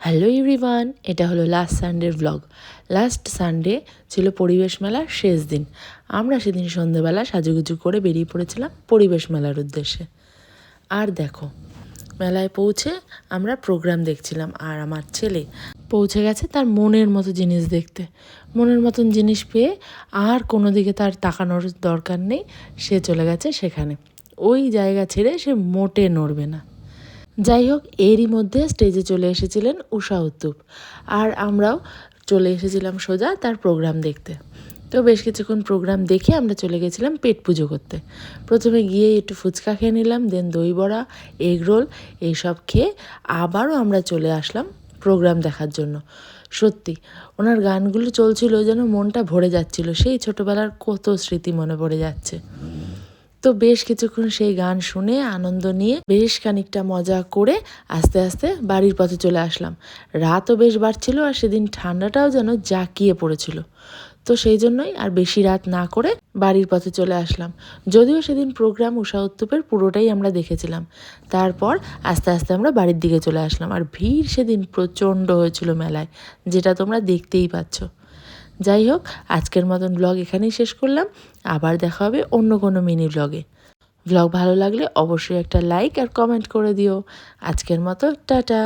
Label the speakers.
Speaker 1: Hello everyone, এটা হলো last সানডের blog. Last Sunday ছিল পরিবেশ মেলার শেষ দিন। আমরা সেদিন সন্ধ্যেবেলা সাজুগুজু করে বেরিয়ে পড়েছিলাম পরিবেশ মেলার উদ্দেশ্যে। আর দেখো, মেলায় পৌঁছে আমরা প্রোগ্রাম দেখছিলাম, আর আমার ছেলে পৌঁছে গেছে তার মনের মতো জিনিস দেখতে। মনের মতন জিনিস পেয়ে আর কোনো দিকে তার তাকানোর দরকার নেই, সে চলে গেছে সেখানে। ওই জায়গা ছেড়ে সে মোটে নড়বে না। যাই হোক, এরই মধ্যে স্টেজে চলে এসেছিলেন ঊষা উত্তুপ, আর আমরাও চলে এসেছিলাম সোজা তার প্রোগ্রাম দেখতে। তো বেশ কিছুক্ষণ প্রোগ্রাম দেখে আমরা চলে গেছিলাম পেট পুজো করতে। প্রথমে গিয়ে একটু ফুচকা খেয়ে নিলাম, দেন দই বড়া, এগ রোল এইসব খেয়ে আবারও আমরা চলে আসলাম প্রোগ্রাম দেখার জন্য। সত্যি ওনার গানগুলো চলছিল যেন মনটা ভরে যাচ্ছিল, সেই ছোটোবেলার কত স্মৃতি মনে পড়ে যাচ্ছে। তো বেশ কিছুক্ষণ সেই গান শুনে আনন্দ নিয়ে বেশ খানিকটা মজা করে আস্তে আস্তে বাড়ির পথে চলে আসলাম। রাতও বেশ বাড়ছিল, আর সেদিন ঠান্ডাটাও যেন জাঁকিয়ে পড়েছিল। তো সেই জন্যই আর বেশি রাত না করে বাড়ির পথে চলে আসলাম। যদিও সেদিন প্রোগ্রাম ঊষা উত্তুপের পুরোটাই আমরা দেখেছিলাম। তারপর আস্তে আস্তে আমরা বাড়ির দিকে চলে আসলাম, আর ভিড় সেদিন প্রচণ্ড হয়েছিল মেলায়, যেটা তোমরা দেখতেই পাচ্ছ। যাই হোক, আজকের মতন ব্লগ এখানেই শেষ করলাম। আবার দেখা হবে অন্য কোনো মিনি ব্লগে। ব্লগ ভালো লাগলে অবশ্যই একটা লাইক আর কমেন্ট করে দিও। আজকের মতো টাটা।